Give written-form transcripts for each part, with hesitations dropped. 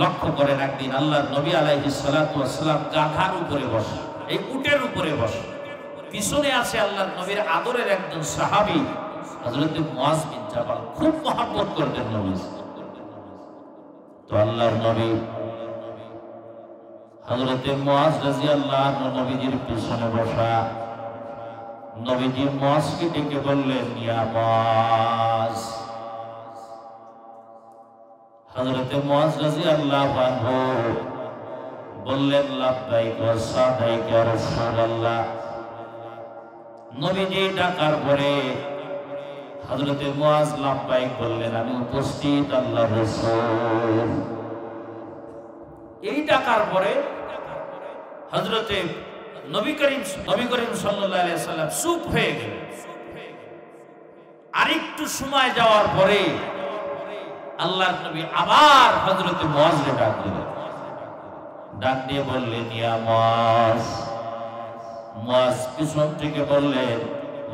লক্ষ্য করেন, একদিন আল্লাহর নবী আলাইহিস সালাতু ওয়াস সালাম গাধার উপরে বসে, এই উটের উপরে বসে, পিছনে আছে আল্লাহর নবীর আদরের একজন সাহাবী হযরত মুআজ বিন জাবাল, খুব মহব্বত করতেন নবী। তো আল্লাহর নবী হযরত মুআজ রাদিয়াল্লাহু আনহু নবীজির পিছনে বসা, নবীজি মুআজকে ডেকে বললেন, ইয়া মুআজ। হযরত মুআজ রাদিয়াল্লাহু আনহু বললেন, লাব্বাইক ওয়া সাদাইক ইয়া রাসূলুল্লাহ। নবীজি ডাকার পরে হযরত মুআজ লাব্বাইক বললেন, আমি উপস্থিত আল্লাহর রাসূল। এই ডাকার পরে হযরত নবী করিম সাল্লাল্লাহু আলাইহি সাল্লাম চুপ হয়ে গেলেন। আরেকটু সময় যাওয়ার পরে আল্লাহর নবী আবার হযরত মুআজকে ডাক দিলেন, ডাক দিয়ে বললেন, ইয়া মুআজ। মুআজ পিছন থেকে বললেন,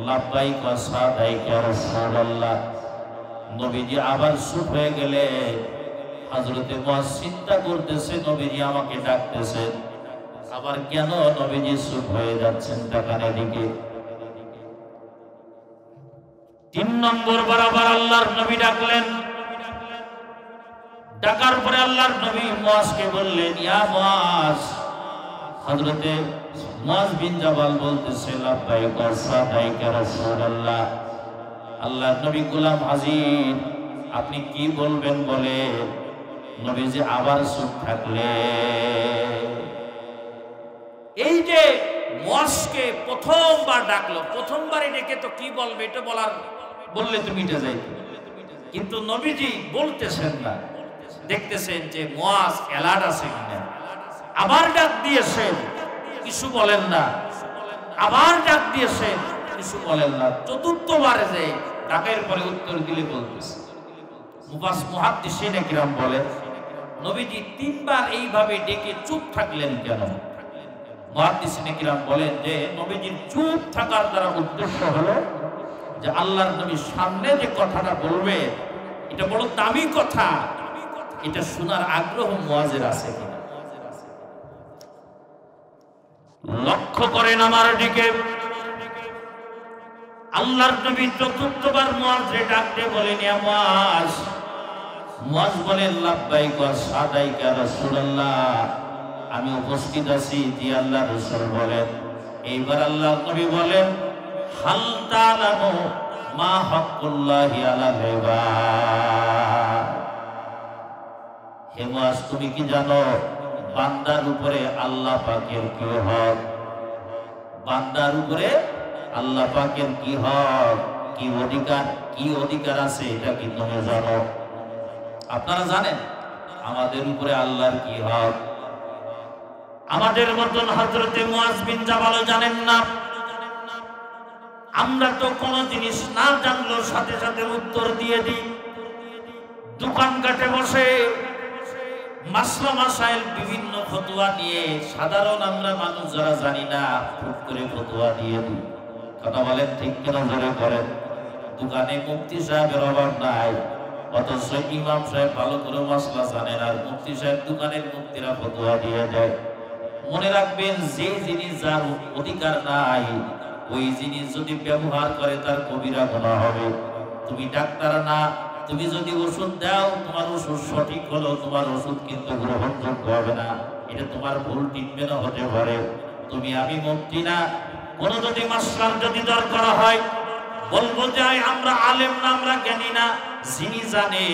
লাব্বাইক ওয়া সাদাইক ইয়া রাসূলুল্লাহ। নবীজি আবার চুপ হয়ে গেলেন। হযরত মুআজ চিন্তা করতেছে, নবীজি আমাকে ডাকতেছেন, আবার কেন নবীজি চুপ হয়ে যাচ্ছেন তাকানের দিকে। 3 নম্বর বরাবর আল্লাহর নবী ডাকলেন। ডাকার পরে আল্লাহর নবী মুআজকে বললেন, ইয়া মুআজ। হযরত মুআজ বিন জাবাল বলতেছে, লাব্বাইক ওয়া সাদাইক ইয়া রাসূলুল্লাহ। আল্লাহর নবী গোলাম হাজির, আপনি কি বলবেন বলে। নবীজি আবার চুপ থাকলেন। এই যে মুআজকে প্রথমবার ডাকলো, প্রথমবারই ডেকে তো কি বলবে এটা বললে তো মিটে যায়, কিন্তু নবীজি বলতেছেন না, দেখতেছেন যে মুআজ অ্যালার্ট আছে কিনা। আবার ডাক দিয়েছেন, কিছু বলেন না। আবার ডাক দিয়েছেন, কিছু বলেন না। চতুর্থবারে যে ডাকের পরে উত্তর দিলে বলতেছে। মুহাদ্দিসিনে কিরাম বলেন, নবীজি 3 বার এইভাবে ডেকে চুপ থাকলেন কেন? মুহাদ্দিসিনে কিরাম বলেন যে নবীজির চুপ থাকার দ্বারা উদ্দেশ্য হলো যে আল্লাহর নবীর সামনে যে কথাটা বলবে এটা বড় দামি কথা, এটা শোনার আগ্রহ মুআজের আছে কিনা। লক্ষ্য করেন আমার দিকে, আল্লাহর নবী চতুর্থবার মুআজকে ডাকতে বলেন, ইয়া মুআজ। মুআজ বলেন, লাব্বাইক ওয়া সাদাইক ইয়া রাসূলুল্লাহ। আমি উপস্থিত আছি, জি আল্লাহর রাসূল বলেন। এইবার আল্লাহর নবী বলেন, হাল তা'লামু মা হাক্কুল্লাহি আলাল ইবাদ। হে মুআজ, তুমি কি জানো বান্দার উপরে আল্লাহ পাকের কি হক? বান্দার উপরে আল্লাহ পাকের কি হক, কি অধিকার আছে, এটা কি তুমি জানো? আপনারা জানেন আমাদের উপরে আল্লাহর কি হক? আমাদের মতন হযরত মুআজ বিন জাবালও জানেন না। আমরা তো কোন জিনিস না জানলেও সাথে সাথে উত্তর দিয়ে দিই। দোকানঘাটে বসে মাসলা মাসাইল বিভিন্ন ফতোয়া নিয়ে সাধারণ আমরা মানুষ যারা জানি না ফুট করে ফতোয়া দিয়ে দিই। কথা বলেন ঠিক কিনা জোরে করেন। দোকানে মুফতি সাহেবের অভাব নাই, অথচ ইমাম সাহেব ভালো করে মাসলা জানেন, আর মুফতি সাহেব দোকানের মুফতিরা ফতোয়া দিয়ে দেয়। মনে রাখবেন, যে জিনিস যার অধিকার নাই ওই জিনিস যদি ব্যবহার করে তার কবিরা গুনাহ হবে। তুমি ডাক্তার না, তুমি যদি ওষুধ দাও, তোমার ওষুধ সঠিক হলো, তোমার ওষুধ কিন্তু গ্রহণযোগ্য হবে না, এটা তোমার ভুল ট্রিটমেন্ট হতে পারে। তুমি আমি মুফতি না, কোন যদি মাসলার যদি দরকার হয় বলবো যে আমরা আলেম না, আমরা জ্ঞানী না। যিনি জানে,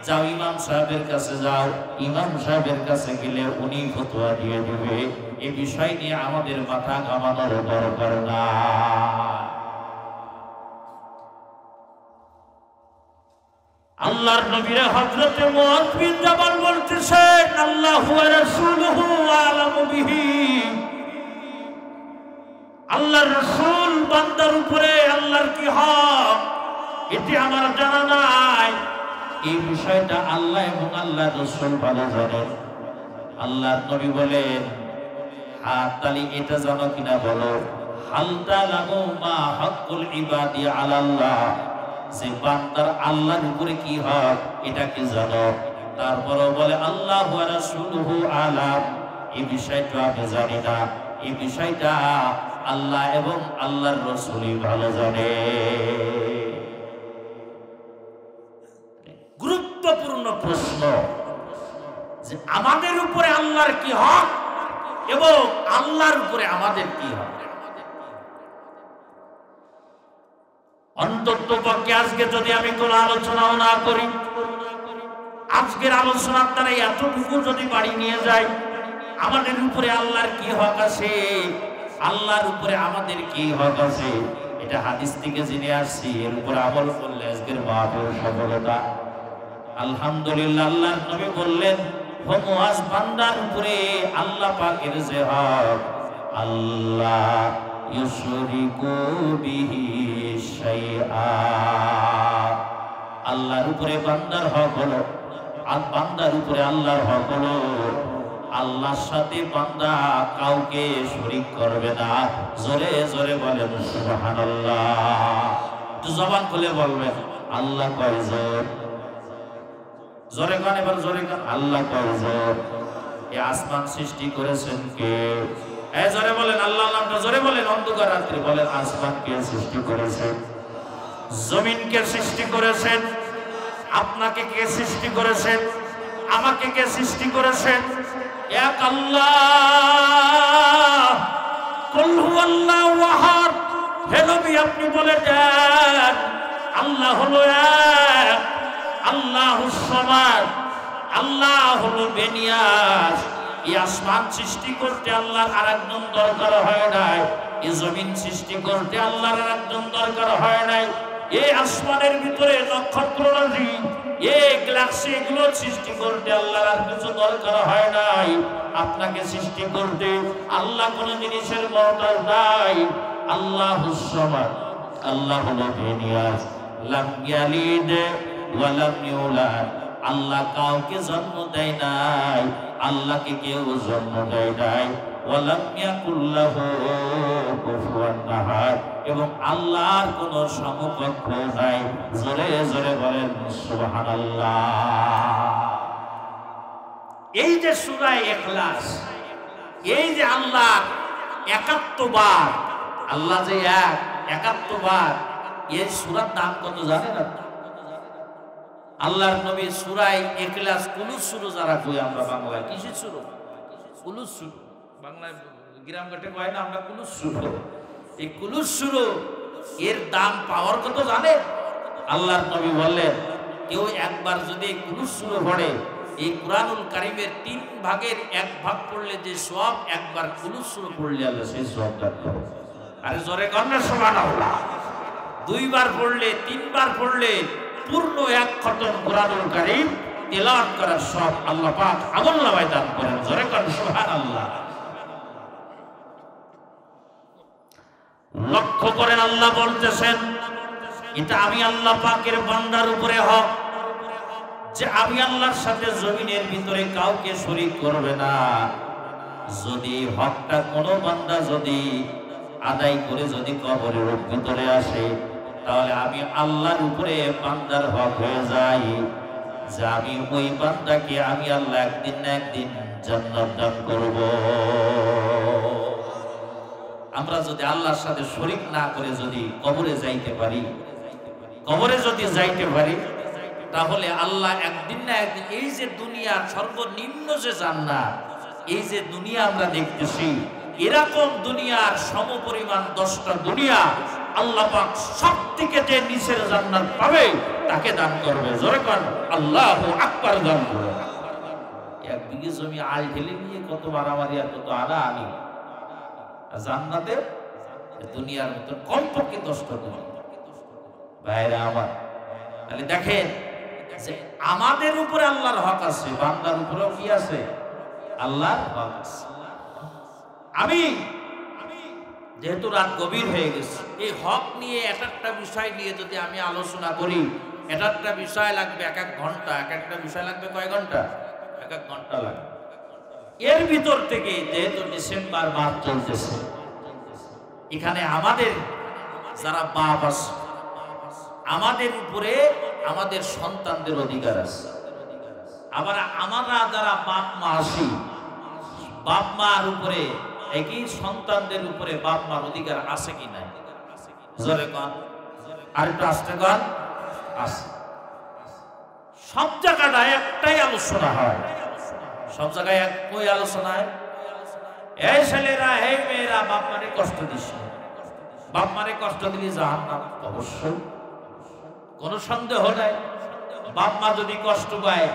যাও ইমাম সাহেবের কাছে যাও, ইমাম সাহেবের কাছে গেলে উনি ফতোয়া দিয়ে দিবে। এই বিষয় নিয়ে আমাদের মাথা ঘামানোর দরকার না। আল্লাহর নবী হযরত মুআজ বিন জাবাল বলতেছেন, আল্লাহু ওয়া রাসূলুহু আ'লামু বিহি। আল্লাহর রাসূল বান্দার উপরে আল্লাহর কি হক এটি আমার জানা নাই। এই বিষয়টা আল্লাহ এবং আল্লাহর রাসূল ভালো জানেন। আল্লাহর নবী বলেন, তাহলে এটা জানো কিনা বলো, হাল তা'লামু মা হাক্কুল ইবাদি আলাল্লাহ। যে বান্দার আল্লাহর উপরে কি হক এটা কি জানো? তারপরও বলে আল্লাহ ওয়া রাসূলুহু আলাম, এই বিষয়টা আমি জানি না, এই বিষয়টা আল্লাহ এবং আল্লাহর রাসূলই ভালো জানে। গুরুত্বপূর্ণ প্রশ্ন যে আমাদের উপরে আল্লাহর কি হক এবং আল্লাহর উপরে আমাদের কি হক। অন্তত পক্ষে আজকে যদি আমি কোনো আলোচনাও না করি, আজকের আলোচনার দ্বারা এতটুকু যদি বাড়ি নিয়ে যাই, আমাদের উপরে আল্লাহর কি হক আছে, আল্লাহর উপরে আমাদের কি হক আছে, এটা হাদিস থেকে জেনে আসছি। এর উপরে আমল করলে আজকের মাহফিল সফলতা। আলহামদুলিল্লাহ, আল্লাহর নবী বললেন, মুআজ বান্দার উপরে আল্লাহ পাকের যে হক, আল্লাহ ইউশরিকু বিহি শাইআ, আল্লাহর উপরে বান্দার হক হলো, আর বান্দার উপরে আল্লাহর হক হলো আল্লাহর সাথে বান্দা কাউকে শরীক করবে না। জোরে জোরে বলেন সুবহানাল্লাহ। তো জবান খুলে বলবেন আল্লাহ কয়জন, জোরে গান, এবার জোরে গান, আল্লাহ কয়জন। এই আসমান সৃষ্টি করেছেন কে? এই জোরে বলেন আল্লাহ নামটা জোরে বলেন। অন্ধকার রাত্রি বলেন আসমান কে সৃষ্টি করেছেন? জমিনকে সৃষ্টি করেছেন। আপনাকে কে সৃষ্টি করেছেন? আমাকে কে সৃষ্টি করেছেন? এক আল্লাহ। কুল হুয়াল্লাহু আহাদ। হে নবী আপনি বলে দেন আল্লাহ হলো এক, আল্লাহুস সামাদ, আল্লাহ হলো বেনিয়াস। এই আসমান সৃষ্টি করতে আল্লাহর আরেকজন দরকার হয় নাই, এই জমিন সৃষ্টি করতে আল্লাহর আরেকজন দরকার হয় নাই, এই আসমানের ভিতরে নক্ষত্ররাজি, এই গ্যালাক্সি এগুলো সৃষ্টি করতে আল্লাহর আর কিছু দরকার হয় নাই। আপনাকে সৃষ্টি করতে আল্লাহ কোনো জিনিসের মহতাজ নাই। আল্লাহুস সামাদ, আল্লাহ হলো বেনিয়াস। লাম ইয়ালিদ ওয়া লাম ইউলাদ, আল্লাহ কাউকে জন্ম দেয় নাই, আল্লাহকে কেউ জন্ম দেয় নাই। ওয়ালাম ইয়াকুল লাহু কুফুয়ান আহাদ, এবং আল্লাহর কোনো সমকক্ষ নাই। জোরে জোরে বলেন সুবহানাল্লাহ। এই যে সূরা ইখলাস, এই যে আল্লাহ ৭১ বার, আল্লাহ যে এক ৭১ বার, এই সূরার নাম কত জানেন আপনি? আল্লাহর নবী সূরা ইখলাস কুলুস শুরু যারা কই আমরা বাংলায়, কিসের শুরু? কুলুস শুরু। বাংলায় গ্রামঘাটে কয় না আমরা কুলুস শুরু। এই কুলুস শুরু এর দাম পাওয়ার কত জানেন? আল্লাহর নবী বললেন কেউ একবার যদি কুলুস শুরু পড়ে, এই কুরআনুল কারীমের ৩ ভাগের ১ ভাগ পড়লে যে সওয়াব, একবার কুলুস শুরু পড়লে আল্লাহ সেই সওয়াব দান করে। আরে জোরে কর না সুবহানাল্লাহ। ২ বার পড়লে, ৩ বার পড়লে পূর্ণ ১ খতম কুরআনুল কারীম তেলাওয়াত করার সওয়াব আল্লাহ পাক আমলনামায় দান করেন। জোরে কর সুবহানাল্লাহ। লক্ষ্য করেন আল্লাহ বলতেছেন এটা আমি আল্লাহ পাকের বান্দার উপরে হক যে আমি আল্লাহর সাথে জমিনের ভিতরে কাউকে শরীক করবে না। যদি হকটা কোনো বান্দা যদি আদায় করে যদি কবরের ভিতরে আসে, তাহলে আমি আল্লাহর উপরে বান্দার হক হয়ে যাই যে আমি ওই বান্দাকে আমি আল্লাহ একদিন না একদিন জান্নাত দান করব। আমরা যদি আল্লাহর সাথে শরীক না করে যদি কবরে যাইতে পারি, কবরে যদি যাইতে পারি, তাহলে আল্লাহ একদিন না একদিন এই যে দুনিয়ার সর্বনিম্ন যে জান্নাত, এই যে দুনিয়া আমরা দেখতেছি, এরকম দুনিয়ার সমপরিমাণ 10টা দুনিয়া আল্লাহ পাক সবথেকে যে নিচের জান্নাত পাবে তাকে দান করবে। জোরে কোন আল্লাহু আকবার দান করবে। 1 বিঘে জমি আল ঢেলে নিয়ে কত মারামারি আর কত আনি জান্নাতে দুনিয়ার মতো কমপক্ষে 10টা দুনিয়া। ভাইরা আমার, তাহলে দেখেন যে আমাদের উপরে আল্লাহর হক আছে, বান্দার উপরেও কি আছে? আল্লাহর হক আছে। আমি যেহেতু রাত গভীর হয়ে গেছে, এই হক নিয়ে একটা বিষয় নিয়ে যদি আমি আলোচনা করি, একটা বিষয় লাগবে 1 ঘন্টা, একটা বিষয় লাগবে কয় ঘন্টা? 1 ঘন্টা লাগবে। এর ভিতর থেকে যেহেতু ডিসেম্বর মাস চলতেছে, এখানে আমাদের যারা বাপ আছে, আমাদের উপরে আমাদের সন্তানদের অধিকার আছে। আবার আমরা যারা বাপ মা আছি, বাপ মার উপরে একই সন্তানদের উপরে বাপ মার অধিকার আছে কি নাই? জোরে কন, আর একটু আস্তে কন। আছে। সব জায়গায় একটাই আলোচনা হয়, সব জায়গায় একই আলোচনা হয়, এই ছেলেরা এই মেয়েরা বাপ মারে কষ্ট দিস, বাপ মারে কষ্ট দিলে জাহান্নাম। অবশ্যই কোনো সন্দেহ নাই, বাপ মা যদি কষ্ট পায়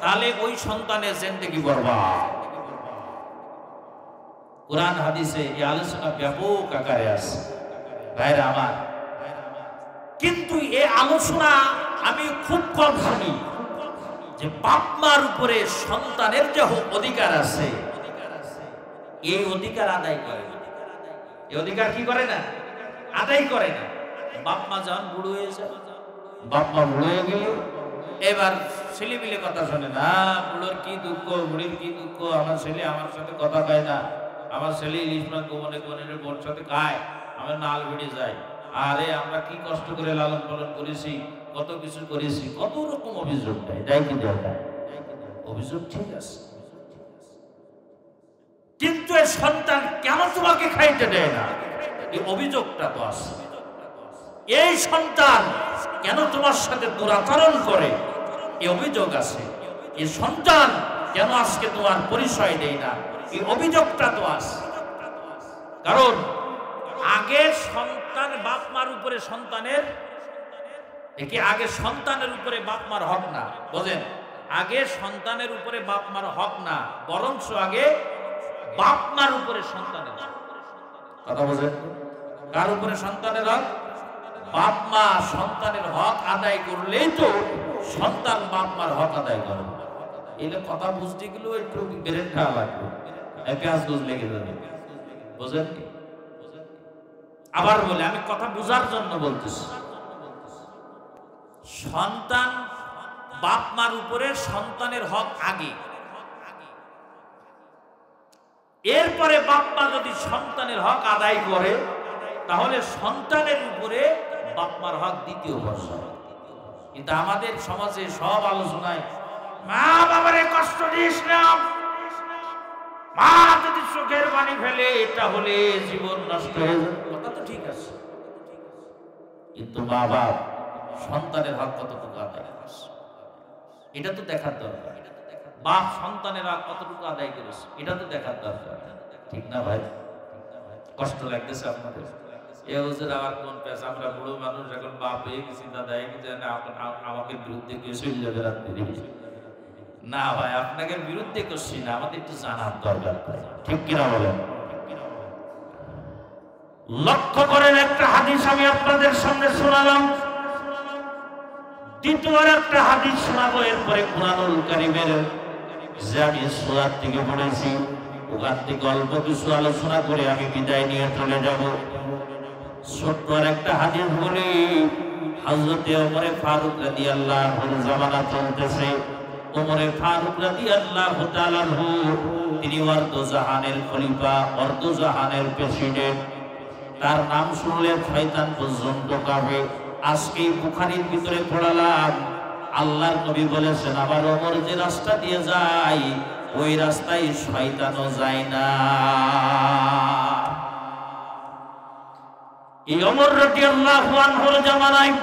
তাহলে ওই সন্তানের জিন্দেগি বরবাদ। কুরআন হাদিসে এই আলোচনা ব্যাপক আকারে আছে ভাইরা আমার। কিন্তু এই আলোচনা আমি খুব কম শুনি যে বাপ মার উপরে সন্তানের যে অধিকার আছে, এই অধিকার আদায় করে। এই অধিকার কি করে না? আদায় করে না। বাপ মা যখন বুড়ো হয়ে যায়, বাপ মা বুড়ো হয়ে গেল, এবার ছেলে মিলে কথা শোনে না। বুড়োর কি দুঃখ, বুড়ির কি দুঃখ, আমার ছেলে আমার সাথে কথা কয় না, আমার ছেলে ইলিশ মাছ গোপনে গোপনে বোর সাথে খায়, আমার নাল বেড়ে যায়। আরে আমরা কি কষ্ট করে লালন পালন করেছি, কত কিছু করেছি, কত রকম অভিযোগ দেয়, তাই কি দরকার? অভিযোগ ঠিক আছে, কিন্তু এই সন্তান কেন তোমাকে খাইতে দেয় না, এই অভিযোগটা তো আছে। এই সন্তান কেন তোমার সাথে দুরাচরণ করে, এই অভিযোগ আছে। এই সন্তান কেন আজকে তোমার পরিচয় দেয় না, এই অভিযোগটা তো আছে। কারণ আগে সন্তান বাপ মার উপরে সন্তানের, একে আগে সন্তানের উপরে বাপ মার হক না, বোঝেন? আগে সন্তানের উপরে বাপ মার হক না, বরঞ্চ আগে বাপ মার উপরে সন্তানের হক। কথা বোঝেন? কার উপরে সন্তানের হক? বাপ মা সন্তানের হক আদায় করলেই তো সন্তান বাপ মার হক আদায় করবে। এলে কথা বুঝতে গেলেও একটু ব্রেন খাওয়া লাগবে, পেঁয়াজ গোজ লেগে যাবে, বোঝেন কি? আবার বলে, আমি কথা বোঝার জন্য বলতেছি, সন্তান বাপ মার উপরে সন্তানের হক আগে, এরপরে বাপ মা যদি সন্তানের হক আদায় করে তাহলে সন্তানের উপরে বাপ মার হক দ্বিতীয় ভরসা। কিন্তু আমাদের সমাজে সব আলোচনায় মা বাবারে কষ্ট দিস না, মা যদি চোখের পানি ফেলে এটা হলে জীবন নষ্ট হয়ে যাবে। কথা তো ঠিক আছে, কিন্তু মা বাপ সন্তানের হক কতটুকু আদায় করছে এটা তো দেখার দরকার। বাপ সন্তানের হক কতটুকু আদায় করেছে এটা তো দেখার দরকার, ঠিক না ভাই? কষ্ট লাগতেছে আপনাদের? এ হুজুর আবার কোন পেশ, আমরা বুড়ো মানুষ এখন বাপ হয়ে গেছি, দাদা হয়ে গেছি, আমাকে বিরুদ্ধে কেউ চলে যাবে রাত্রি। না ভাই, আপনাকে বিরুদ্ধে করছি না, আমাদের একটু জানার দরকার, ঠিক কিনা বলেন? লক্ষ্য করেন, একটা হাদিস আমি আপনাদের সামনে শোনালাম, দ্বিতীয় একটা হাদিস শোনাবো, এরপরে কুরআনুল কারীমের যে আমি সূরা থেকে পড়েছি ওখান থেকে অল্প কিছু আলোচনা করে আমি বিদায় নিয়ে চলে যাব। ছোট্ট আর একটা হাদিস বলি, হযরতে ওমরে ফারুক রাদিয়াল্লাহু আনহুর জামানা চলতেছে। ওমরে ফারুক রাদিয়াল্লাহু তাআলা আনহু তিনি অর্ধজাহানের খলিফা, অর্ধজাহানের প্রেসিডেন্ট। তার নাম শুনলে শয়তান পর্যন্ত কাঁপে। আজকে বুখারীর ভিতরে পড়ালাম, আল্লাহর নবী বলেছেন, আবার ওমর যে রাস্তা দিয়ে যায় ওই রাস্তায় শয়তানও যায় না। এই ওমর রাদিয়াল্লাহু আনহুর জামানায়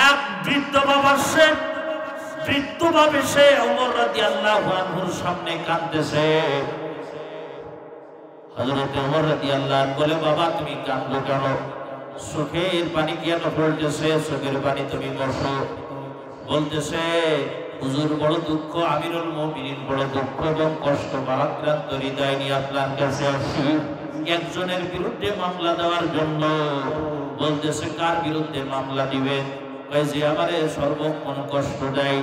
এক বৃদ্ধ বাবা সে বৃদ্ধ ভাবে সে ওমর রাদিয়াল্লাহু আনহুর সামনে কাঁদতেছে। হযরত ওমর রাদিয়াল্লাহু আনহু বলে, বাবা তুমি কাঁদো কেন? চোখের পানি কেন পড়তেছে? চোখের পানি তুমি বসো। বলতেছে, হুজুর বড় দুঃখ, আমিরুল মুমিনিন বড় দুঃখ এবং কষ্ট ভারাক্রান্ত হৃদয় নিয়ে আপনার কাছে আসি একজনের বিরুদ্ধে মামলা দেওয়ার জন্য। বলতেছে, কার বিরুদ্ধে মামলা দিবেন? কয়, যে আমারে সর্বক্ষণ কষ্ট দেয়।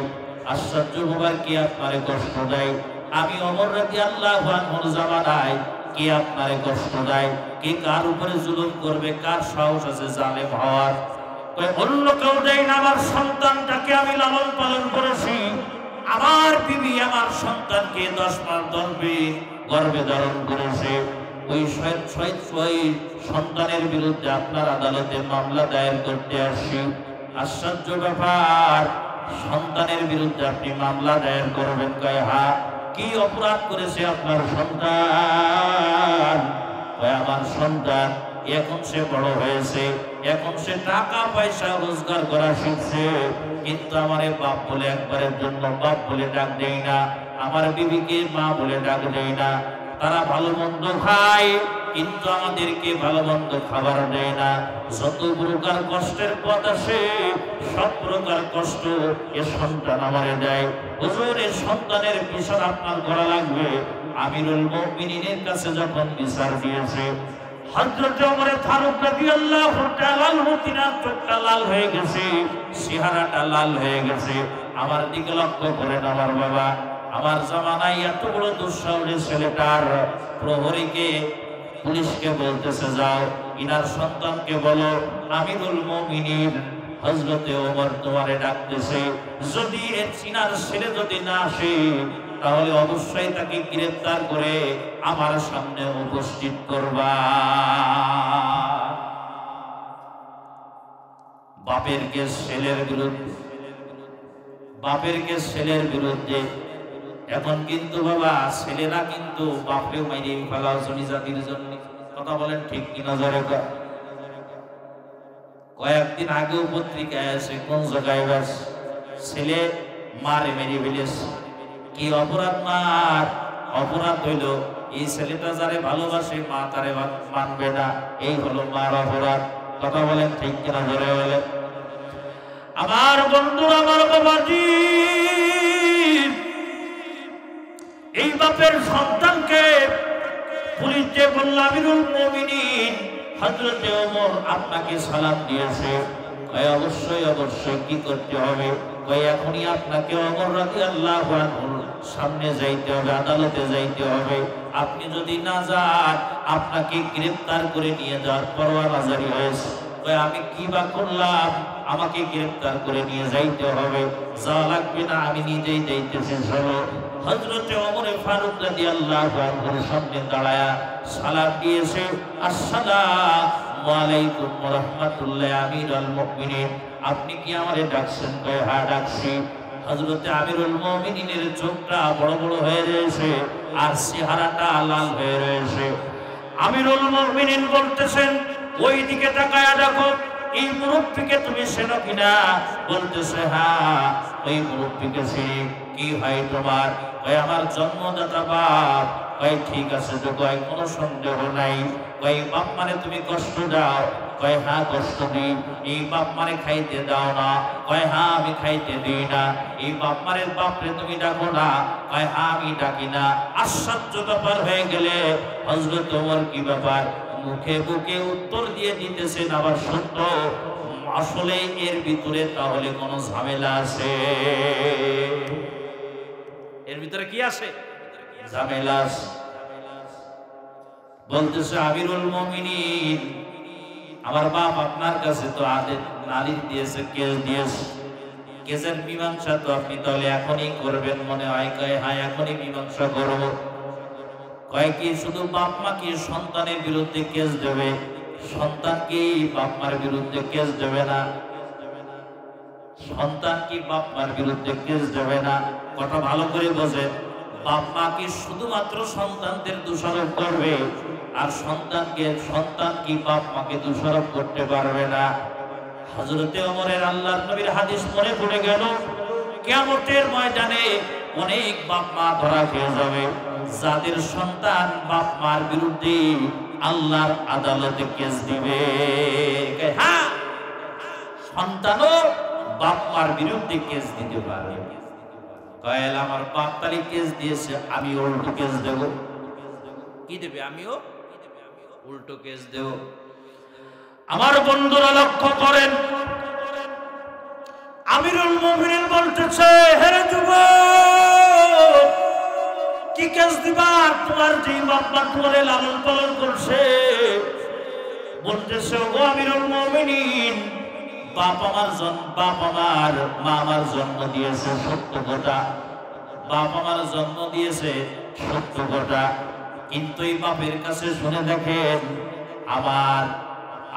আশ্চর্য হবার, কি আপনারে কষ্ট দেয়? আমি ওমর রাদিয়াল্লাহু আনহুর জামানায় কে আপনারে কষ্ট দেয়? কে কার উপরে জুলুম করবে? কার সাহস আছে জালেম হওয়ার? অন্য কেউ দেয় না, আমার সন্তানটাকে আমি লালন পালন করেছি, আমার বিবি আমার সন্তানকে 10 মাস 10 দিন গর্ভে ধারণ করেছে। ওই সন্তানের বিরুদ্ধে আপনার আদালতে মামলা দায়ের করতে আসি। আশ্চর্য ব্যাপার, সন্তানের বিরুদ্ধে আপনি মামলা দায়ের করবেন? কয় হ্যাঁ। কি অপরাধ করেছে আপনার সন্তান? কয় আমার সন্তান এখন সে বড় হয়েছে, এখন সে টাকা পয়সা রোজগার করা শিখছে, কিন্তু আমার বাপ বলে একবারের জন্য বাপ বলে ডাক দেই না, আমার বিবিকে মা বলে ডাক দেই না। তারা ভালো মন্দ খায় কিন্তু আমাদেরকে ভালো মন্দ খাবার দেয় না। যত প্রকার কষ্টের পথ আসে সব প্রকার কষ্ট এ সন্তান আমারে দেয়। হুজুর, এই সন্তানের বিচার আপনার করা লাগবে। আমিরুল মুমিনিনের কাছে যখন বিচার দিয়েছে, হযরত ওমর ফারুক রাদিয়াল্লাহু তাআলা আনহু তিনার চোখটা লাল হয়ে গেছে, চেহারাটা লাল হয়ে গেছে। আমার দিকে লক্ষ্য করেন আমার বাবা, আমার জামানায় এত বড় দুঃসাহসী ছেলেটার প্রহরীকে পুলিশকে বলতেছে, যাও ইনার সন্তানকে বলো আমিরুল মুমিনিন হযরতে ওমর তোমারে ডাকতেছে, যদি এর চিনার ছেলে যদি না আসে তাহলে অবশ্যই তাকে গ্রেফতার করে আমার সামনে উপস্থিত করবা। বাপের কেস ছেলের বিরুদ্ধে, বাপের কেস ছেলের বিরুদ্ধে। এখন কিন্তু বাবা ছেলেরা কিন্তু বাপরেও মাইরে ফেলা জমি জাতির জন্য। কথা বলেন ঠিক কিনা? জোরে কয়েকদিন আগেও পত্রিকায় আছে কোন জায়গায় বাস ছেলে মারে মেরে ফেলেছে। কি অপরাধ? মার অপরাধ হইল এই ছেলেটা যারে ভালোবাসে মা তারে মানবে না, এই হলো মার অপরাধ। কথা বলেন ঠিক কিনা? জোরে বলেন। আমার বন্ধু, আমার বাবাজি, এই বাপের সন্তানকে পুলিশ যে বলল আমিরুল মুমিনিন হযরতে ওমর আপনাকে সালাম দিয়েছে, অবশ্যই অবশ্যই কি করতে হবে? এখনই আপনাকে ওমর রাদিয়াল্লাহু আনহুর সামনে যাইতে হবে, আদালতে যাইতে হবে। আপনি যদি না যান আপনাকে গ্রেফতার করে নিয়ে যাওয়ার পরোয়ানা জারি হয়েছে। আমি কি বা করলাম? আমাকে গ্রেফতার করে নিয়ে যাইতে হবে। যাওয়া লাগবে না, আমি নিজেই যাইতেছি। চলো। হযরতে ওমর ফারুক রাদিয়াল্লাহু আনহুর সামনে দাঁড়ায়া সালাম দিয়েছে, আসসালামু আলাইকুম ওয়া রাহমাতুল্লাহি আমিরুল মুমিনিন, আপনি কি আমারে ডাকছেন? কয় হ্যাঁ ডাকছি। হযরতে আমিরুল মুমিনিনের চোখটা বড় বড় হয়ে রয়েছে আর চেহারাটা লাল হয়ে রয়েছে। আমিরুল মুমিনিন বলতেছেন, ওই দিকে তাকায়া দেখো, এই মুরব্বীকে তুমি চেনো কিনা? বলতেছে হ্যাঁ, ওই মুরব্বীকে চিনি। কি ভাই তোমার? কয় আমার জন্মদাতা বাপ। কয় ঠিক আছে তো, কয় কোনো সন্দেহ নাই। কয় বাপ মানে তুমি কষ্ট দাও? কয় হ্যাঁ কষ্ট দিই। এই বাপ মানে খাইতে দাও না? কয় হ্যাঁ আমি খাইতে দিই না। এই বাপ মানে বাপরে তুমি ডাকো না? কয় হ্যাঁ আমি ডাকি না। আশ্চর্য ব্যাপার হয়ে গেলে হযরত ওমর কি ব্যাপার মুখে বুকে উত্তর দিয়ে দিতেছেন আবার সত্য। আসলে এর ভিতরে তাহলে কোনো ঝামেলা আছে? এর ভিতরে কি আছে? ঝামেলা। বলতেছে আমিরুল মুমিনিন, আমার বাপ আপনার কাছে তো আদেশ নালিশ দিয়েছে, কেস দিয়েছে, কেসের মীমাংসা তো আপনি তাহলে এখনই করবেন মনে হয়? কয় হ্যাঁ এখনই মীমাংসা করবো। কয় কি শুধু বাপ মা কি সন্তানের বিরুদ্ধে কেস দেবে? সন্তান কি বাপ মার বিরুদ্ধে কেস দেবে না? সন্তান কি বাপ মার বিরুদ্ধে কেস দেবে না? কথা ভালো করে বোঝেন। বাপ মা কি শুধুমাত্র সন্তানদের দোষারোপ করবে আর সন্তান কি বাপ মাকে দোষারোপ করতে পারবে না? হযরতে ওমরের আল্লাহর নবীর হাদিস মনে পড়ে গেল, কিয়ামতের ময়দানে অনেক বাপ মা ধরা খেয়ে যাবে যাদের সন্তান বাপ মার বিরুদ্ধে আল্লাহর আদালতে কেস দিবে। হ্যাঁ, সন্তানও বাপ মার বিরুদ্ধে কেস দিতে পারে। কয়েল আমার বাপ তালি কেস দিয়েছে, আমি উল্টো কেস দেব। কি দেবে? আমিও উল্টো কেস দেব। আমার বন্ধুরা লক্ষ্য করেন, আমিরুল মুমিনিন বলতেছে, হেরে যুবক কি কেস দিবা? তোমার যে বাপ মা তোমারে লালন পালন করছে। বলতেছে ও আমিরুল মুমিনিন, বাপ আমার মা আমার জন্ম দিয়েছে সত্য কথা, বাপ আমার জন্ম দিয়েছে সত্য কথা, কিন্তু এই বাপের কাছে শুনে দেখেন আমার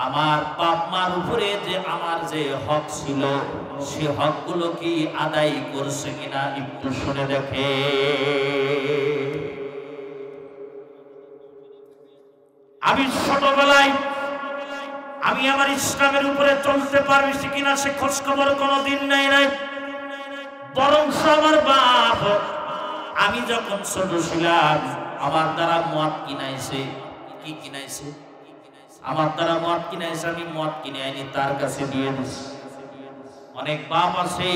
আমার বাপ মার উপরে যে আমার যে হক ছিল সে হকগুলো কি আদায় করছে কিনা একটু শুনে দেখে। আমি ছোটবেলায় আমি আমার ইসলামের উপরে চলতে পারছি কিনা সে খোঁজ খবর কোনোদিন নেই নাই, বরং আমার বাপ আমি যখন ছোট ছিলাম আমার দ্বারা মদ কিনাইছে। কি কিনাইছে? আমার দ্বারা মদ কিনাইছে, আমি মদ কিনে আনি তার কাছে দিয়ে দিছি। অনেক বাপ আছে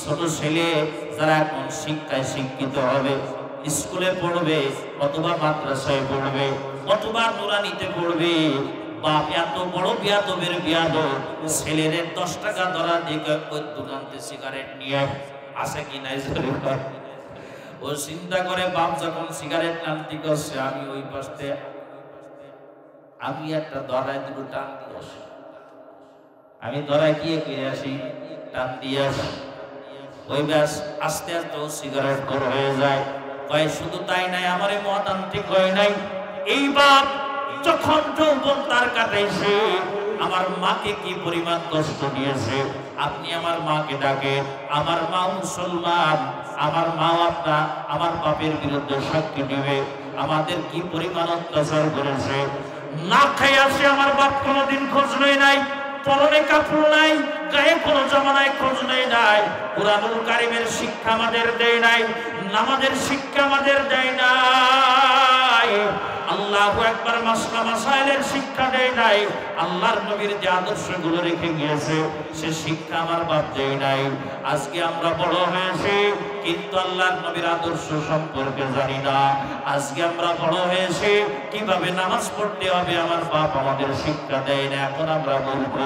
ছোট ছেলে যারা এখন শিক্ষায় শিক্ষিত হবে, স্কুলে পড়বে অথবা মাদ্রাসায় পড়বে অথবা নুরানিতে পড়বে, বাপ এত বড় বিয়াদবের বিয়াদব ছেলেদের 10 টাকা ধরা দিয়ে ওই দোকানতে সিগারেট নিয়ে আসে কিনা। ও চিন্তা করে বাপ যখন সিগারেট টানতে করছে আমি ওই পাশে আমি একটা ধরায় দুটো টান দিয়ে আসি, আমি ধরায় গিয়ে ফিরে আসি, টান দিয়ে আসি, ওই ব্যাস আস্তে আস্তে ও সিগারেট কর হয়ে যায়। কয় শুধু তাই নাই, আমারে মদ আনতে কয় নাই। এই বাপ যখন যৌবন তার কাটাইছে আমার মাকে কি পরিমাণ কষ্ট দিয়েছে। আপনি আমার মাকে ডাকেন, আমার মা মুসলমান, আমার মা আপনার আমার বাপের বিরুদ্ধে সাক্ষী দিবে আমাদের কি পরিমাণ অত্যাচার করেছে। না খাই আসে আমার বাপ কোনোদিন খোঁজ নেই নাই, পরনে কাপড় নাই, গায়ে কোনো জামানায় খোঁজ নেই নাই, কুরআনুল কারীমের শিক্ষা আমাদের দেয় নাই, নামাজের শিক্ষা আমাদের দেয় নাই, আল্লাহু আকবার মাসলা মাসাইলের শিক্ষা দেয় নাই, আল্লাহর নবীর যে আদর্শগুলো রেখে গিয়েছে সে শিক্ষা আমার বাপ দেয় নাই। আজকে আমরা বড় হয়েছি কিন্তু আল্লাহর নবীর আদর্শ সম্পর্কে জানি না। আজকে আমরা বড় হয়েছি কিভাবে নামাজ পড়তে হবে আমার বাপ আমাদের শিক্ষা দেয় না। এখন আমরা বলবো,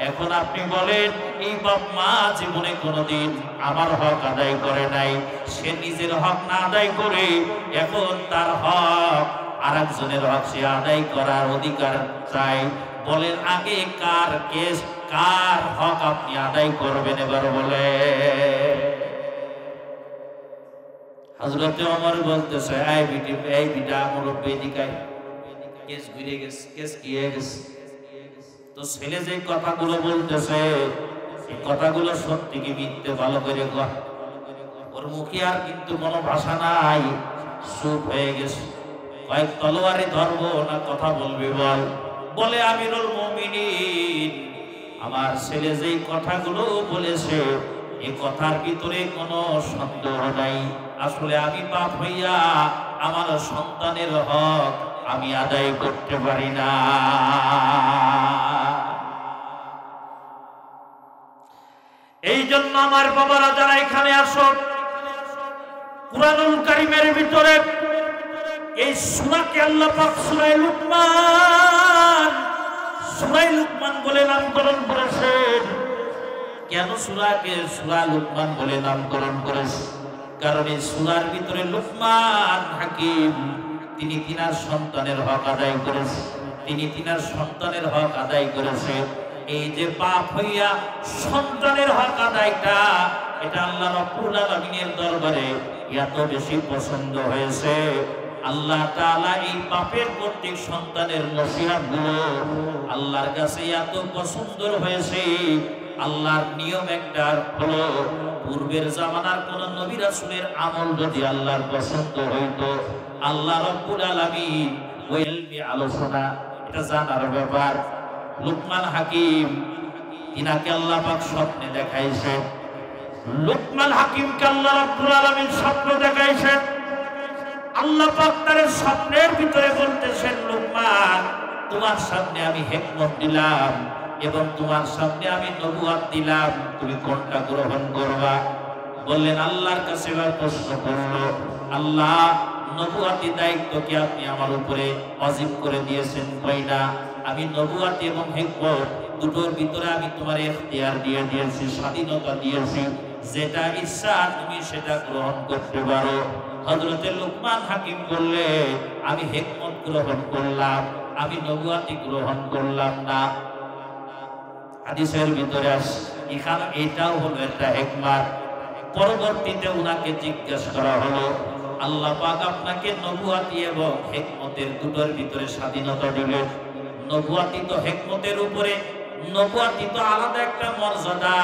এখন আপনি বলেন এই বাপ মা জীবনে কোনোদিন আমার হক আদায় করে নাই, সে নিজের হক না আদায় করে এখন তার হক আরেকজনের হক সে আদায় করার অধিকার চাই। বলেন আগে কার কেস, কার হক আপনি আদায় করবেন এবার বলে। হযরতে ওমর বলতেছে এই বিটা মুরব্বি দিকাই কেস ঘুরে গেছে, কেস কি হয়ে গেছে। তো ছেলে যে কথাগুলো বলতেছে এই কথাগুলো সত্যি কি মিথ্যে ভালো করে কর। ওর মুখে আর কিন্তু কোনো ভাষা নাই, চুপ হয়ে গেছে। কয়েক তলোয়ারে ধরবো না কথা বলবি বল। বলে আমিরুল মুমিনিন আমার ছেলে যেই কথাগুলো বলেছে এই কথার ভিতরে কোনো সন্দেহ নাই, আসলে আমি বাপ হইয়া আমার সন্তানের হক আমি আদায় করতে পারি না। এই জন্য আমার বাবারা যারা এখানে আসো, কুরআনুল কারীমের ভিতরে এই সূরাকে আল্লাহ পাক সূরা লুকমান বলে নামকরণ করেছেন। কেন সূরাকে সূরা লুকমান বলে নামকরণ করেছেন? কারণ এই সূরার ভিতরে লুকমান হাকিম তিনি তিনার সন্তানের হক আদায় করেছেন, তিনি তিনার সন্তানের হক আদায় করেছেন। এই যে বাপ হইয়া সন্তানের হক আদায়টা এটা আল্লাহ রাব্বুল আলামিনের দরবারে এত বেশি পছন্দ হয়েছে। আল্লাহ তাআলা এই বাপের প্রত্যেক সন্তানের নসিহতগুলো আল্লাহর কাছে এত পছন্দ হয়েছে। আল্লাহর নিয়ম একটা হলো, পূর্বের জামানার কোন নবী রাসূলের আমল যদি আল্লাহর পছন্দ হইতো আল্লাহ রাব্বুল আলামিন ওই ইলমি আলোচনা এটা জানার ব্যাপার। লুকমান হাকিম তিনাকে আল্লাহ পাক স্বপ্নে দেখাইছে, লুকমান হাকিমকে আল্লাহ রাব্বুল আলামিন স্বপ্ন দেখাইছেন। আল্লাহ পাক তার স্বপ্নের ভিতরে বলতেছেন, লুকমান তোমার সামনে আমি হিকমত দিলাম এবং তোমার সামনে আমি নবুয়ত দিলাম, তুমি কোনটা গ্রহণ করবা? বললেন আল্লাহর কাছে এবার প্রশ্ন করলো, আল্লাহ নবুয়তি দায়িত্ব কি আপনি আমার উপরে ওয়াজিব করে দিয়েছেন? কইনা আমি নবুয়ত এবং হিকমত দুটোর ভিতরে আমি তোমার ইখতিয়ার দিয়ে দিয়েছি, স্বাধীনতা দিয়েছি, যেটা ইচ্ছা তুমি সেটা গ্রহণ করতে পারো। হযরতে লুকমান হাকিম বললে আমি হিকমত গ্রহণ করলাম, আমি নবুয়তি গ্রহণ করলাম না। হাদিসের ভিতরে আসে এখানে এটাও হলো একটা হিকমত। পরবর্তীতে উনাকে জিজ্ঞাসা করা হলো, আল্লাহ পাক আপনাকে নবুয়তি এবং হিকমতের দুটোর ভিতরে স্বাধীনতা দিলেন, নবুয়াতি তো হিকমতের উপরে, নবুয়াতি তো আলাদা একটা মর্যাদা।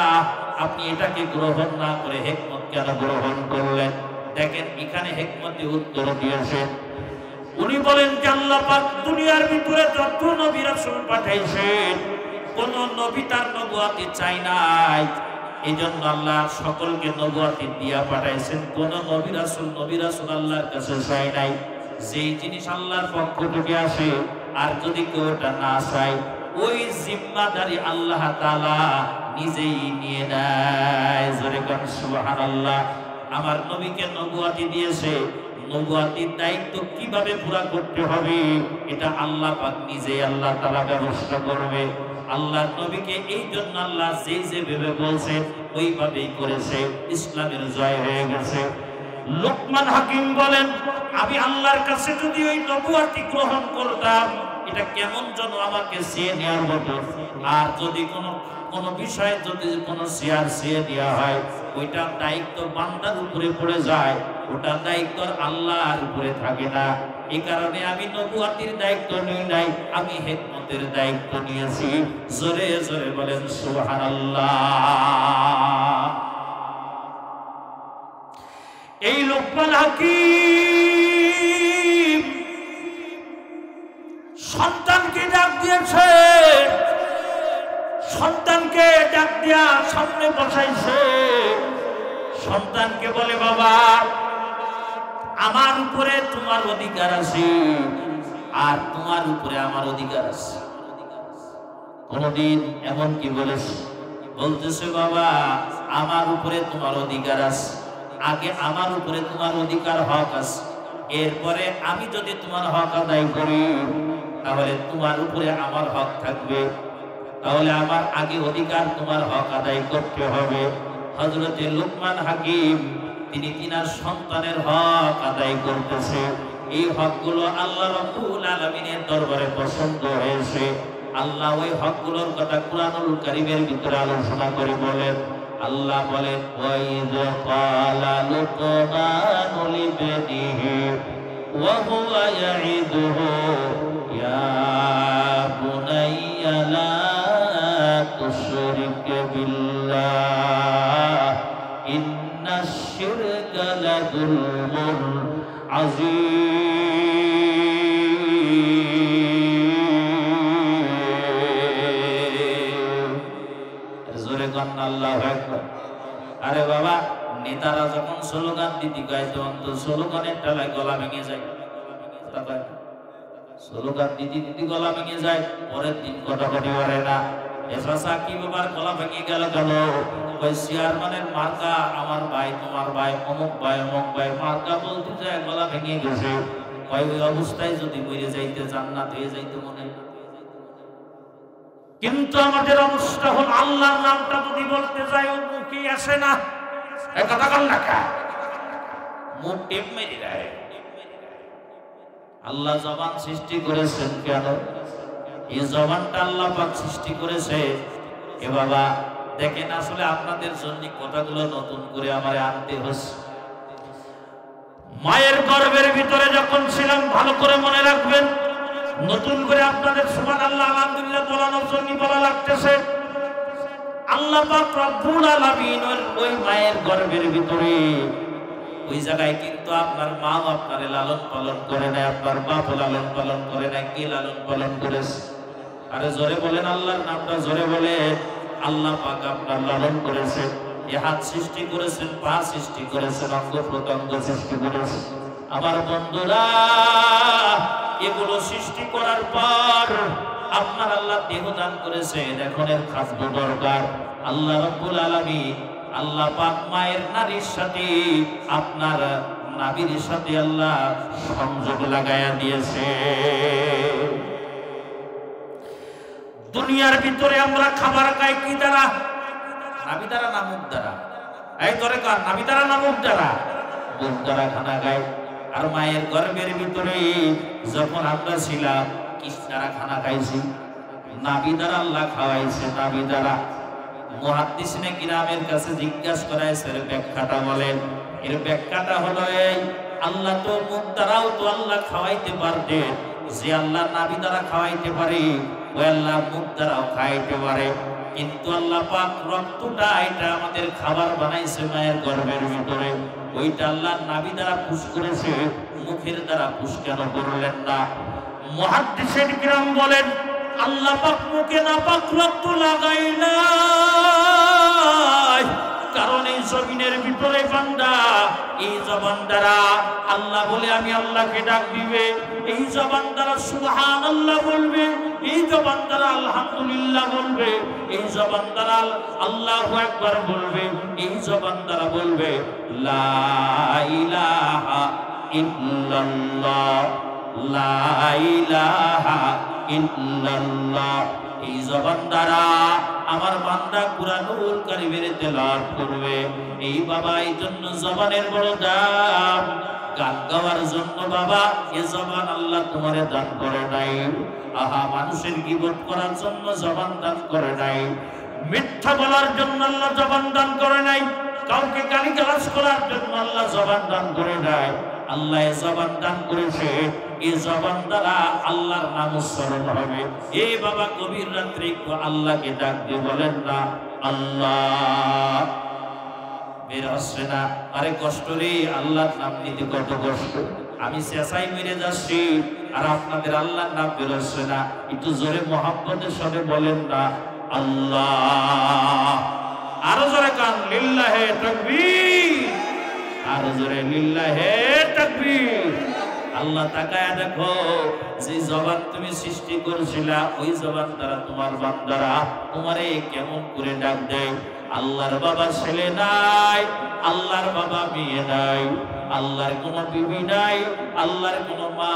আপনি এটাকে গ্রহণ না করে হিকমত কেন গ্রহণ করলেন? দেখেন এখানে হিকমতে উত্তর দিয়েছেন। উনি বলেন যে আল্লাহ পাক দুনিয়ার ভিতরে যত নবী রাসূল পাঠাইছেন, কোন নবী তার নবুয়াতি চাই নাই। এইজন্য আল্লাহ সকলকে নবুয়াতি দিয়া পাঠাইছেন। কোন নবী রাসূল আল্লাহর কাছে চাই নাই। যেই জিনিস আল্লাহর পক্ষ থেকে আসে, আর যদি কেউ এটা না চায়, ওই জিম্মাদারি আল্লাহ তাআলা নিজেই নিয়ে নেয়। জোরে কোন সুবহানাল্লাহ। আমার নবীকে নবুয়াতি দিয়েছে, নবুয়াতির দায়িত্ব কিভাবে পুরা করতে হবে এটা আল্লাহ পাক নিজেই আল্লাহ তাআলা ব্যবস্থা করবে। আল্লাহর নবীকে এই জন্য আল্লাহ যে ভেবে বলছে ওইভাবেই করেছে, ইসলামের জয় হয়ে গেছে। লোকমান হাকিম বলেন, আমি আল্লাহর কাছে যদি ওই নবুয়াতি গ্রহণ করতাম, এটা কেমন যেন আমাকে চেয়ে নেওয়ার মতো। আর যদি কোনো বিষয়ে যদি কোনো চেয়ে দেওয়া হয়, ওইটা দায়িত্ব বান্দার উপরে পড়ে যায়, ওটা দায়িত্ব আল্লাহর উপরে থাকে না। এই কারণে আমি নবুয়াতির দায়িত্ব নিই নাই, আমি হিকমতের দায়িত্ব নিয়েছি। জোরে জোরে বলেন সুবহানাল্লাহ। এই লোকমান হাকিম সন্তানকে ডাক দিয়েছে, সন্তানকে ডাক দিয়া সামনে বসাইছে। সন্তানকে বলে, বাবা আমার উপরে তোমার অধিকার আছে, আর তোমার উপরে আমার অধিকার আছে। কোনদিন এমন কি বলতেছে, বাবা আমার উপরে তোমার অধিকার আছে, আগে আমার উপরে তোমার অধিকার হক আছে, এরপরে আমি যদি তোমার হক আদায় করি তাহলে তোমার উপরে আমার হক থাকবে। তাহলে আমার আগে অধিকার তোমার হক আদায় করতে হবে। হযরতে লোকমান হাকিম তিনি তিনার সন্তানের হক আদায় করতেছে। এই হকগুলো আল্লাহ রাব্বুল আলামিনের দরবারে পছন্দ হয়েছে। আল্লাহ ওই হকগুলোর কথা কুরআনুল কারীমের ভিতরে আলোচনা করে বলেন। আল্লাহ বলেন, ওয়াইদ ক্বালা লুকমানু লিবনিহি ওয়া হুয়া ইয়াইদুহু ইয়া বুনাইয়া লা তুশরিক বিল্লাহ ইন্নাশ শিরকা লাযুলমুন আযীম। জোরে গান আল্লাহু আকবার। আরে বাবা, নেতারা যখন স্লোগান দিতে গায় তখন তো স্লোগানের টালায় গলা ভেঙে যায়। স্লোগান দিতে গলা ভেঙে যায়, পরের দিন কটাকটি পারে না। এসা কি বাবার গলা ভেঙে গেল কেন? ওই চেয়ারম্যানের মার্কা আমার ভাই, তোমার ভাই, অমুক ভাই মার্কা বলতে যায় গলা ভেঙে গেছে। ওই অবস্থায় যদি মরে যাইতে জান্নাত হয়ে যাইতে মনে। কিন্তু আমাদের অবস্থা হল আল্লাহর নামটা যদি বলতে যাই ও মুখে আসে না। কথা বল না, মুখ টেপ মেরে দেয়। আল্লাহ জবান সৃষ্টি করেছেন কেন? এই জবানটা আল্লাহ পাক সৃষ্টি করেছে। এ বাবা দেখেন, আসলে আপনাদের জন্য কথাগুলো নতুন করে আমারে আনতে হচ্ছে। মায়ের গর্ভের ভিতরে যখন ছিলাম, ভালো করে মনে রাখবেন, নতুন করে আপনাদের সুবহানাল্লাহ আলহামদুলিল্লাহ বলানোর জন্য বলা লাগতেছে। আল্লাহ পাক রব্বুল আলামিন ওই মায়ের গর্ভের ভিতরে ওই জায়গায় কিন্তু আপনার মাও আপনারে লালন পালন করে নাই, আপনার বাপ লালন পালন করে নাই। কে লালন পালন করেছে? আরে জোরে বলেন আল্লাহর নামটা, জোরে বলেন। আল্লাহ পাক আপনার লালন করেছে। এই হাত সৃষ্টি করেছেন, পা সৃষ্টি করেছেন, অঙ্গ প্রত্যঙ্গ সৃষ্টি করেছেন। আমার বন্ধুরা, এগুলো সৃষ্টি করার পর আপনার আল্লাহ দেহ দান করেছেন। এখন এর খাদ্য দরকার। আল্লাহ রাব্বুল আলামিন, আল্লাহ পাক মায়ের নারীর সাথে আপনার নাভির সাথে আল্লাহ সংযোগ লাগায়া দিয়েছে। দুনিয়ার ভিতরে আমরা খাবার খাই কি দ্বারা? নাভি দ্বারা না মুখ দ্বারা? এই ধরে কার নাভি দ্বারা না মুখ দ্বারা? মুখ দ্বারা খানা খাই। আর মায়ের গর্ভের ভিতরে যখন আমরা ছিলাম, কি দ্বারা খানা খাইছি? নাভি দ্বারা আল্লাহ খাওয়াইছে, নাভি দ্বারা। মুহাদ্দিসিনে কিরামের কাছে জিজ্ঞাসা করাইছে, এর ব্যাখ্যাটা বলেন। এর ব্যাখ্যাটা হলো এই, আল্লাহ তো মুখ দ্বারাও তো আল্লাহ খাওয়াইতে পারতেন। যে আল্লাহ নাভি দ্বারা খাওয়াইতে পারে, ওই আল্লাহ মুখ দ্বারাও খাইতে পারে, কিন্তু আল্লাহ পাক রক্তটা এটা আমাদের খাবার বানাইছে মায়ের গর্ভের ভিতরে, ওইটা আল্লাহ নাভি দ্বারা পুশ করেছে, মুখের দ্বারা পুশ কেন করলেন না? মুহাদ্দিসিন কিরাম বলেন আল্লাহ পাক মুখে নাপাক রক্ত লাগাইলাই, কারণ এই জমিনের ভিতরে বান্দা এই জবান দ্বারা আল্লাহ বলে আমি আল্লাহকে ডাক দিবে, এই জবান দ্বারা সুবহানাল্লাহ বলবে, এই জবান দ্বারা আলহামদুলিল্লাহ বলবে, এই জবান দ্বারা আল্লাহু আকবার বলবে, এই জবান দ্বারা বলবে লা ইলাহা ইল্লাল্লাহ, লা ইলাহা ইল্লাল্লাহ। এই জবান দ্বারা আমার বান্দা কুরআনুল কারীমের তেলাওয়াত করবে। এই বাবা এই জন্য জবানের বড় দাম, গান গাওয়ার জন্য বাবা এ জবান আল্লাহ তোমারে দান করে নাই। আহা, মানুষের গীবত করার জন্য জবান দান করে নাই, মিথ্যা বলার জন্য আল্লাহ জবান দান করে নাই, কাউকে গালিগালাজ করার জন্য আল্লাহ জবান দান করে নাই। আল্লাহ এ জবান দান করেছে, এই জবান দ্বারা আল্লাহর নাম উচ্চারণ হবে। এই বাবা গভীর রাত্রে একটু আল্লাহকে ডাক দিয়ে বলেন না আল্লাহ, বের হচ্ছে না, আরে কষ্ট রে, আল্লাহর নাম নিতে কত কষ্ট, আমি চেঁচাই মেরে যাচ্ছি আর আপনাদের আল্লাহর নাম বের হচ্ছে না। একটু জোরে মুহাব্বতের সাথে বলেন না আল্লাহ, আরো জোরে কান লিল্লাহে তাকবীর, আরো জোরে লিল্লাহে তাকবীর। আল্লাহ তাকায় দেখো, যে জবান তুমি সৃষ্টি করেছিলা ওই জবান দ্বারা তোমার বান্দারা তোমারে কেমন করে ডাক দেয়। আল্লাহর বাবা ছেলে নাই, আল্লাহর বাবা মেয়ে নাই, আল্লাহর কোনো বিবি নাই, আল্লাহর কোনো মা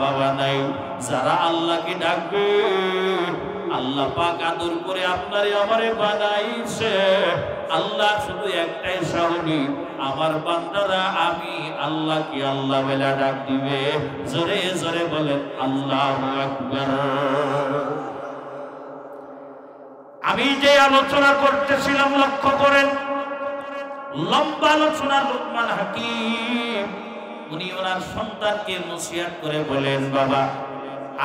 বাবা নাই। যারা আল্লাহকে ডাকবে আল্লাহ পাক আদর করে আপনারে আমারে বানাইছে। আল্লাহ শুধু একটাই সাহনি, আমার বান্দারা আমি আল্লাহকে আল্লাহ বেলা ডাক দিবে। জোরে জোরে বলেন আল্লাহু আকবার। আমি যে আলোচনা করতেছিলাম লক্ষ্য করেন, লম্বা আলোচনা। লুকমান হাকিম উনি ওনার সন্তানকে নসিহত করে বলেন, বাবা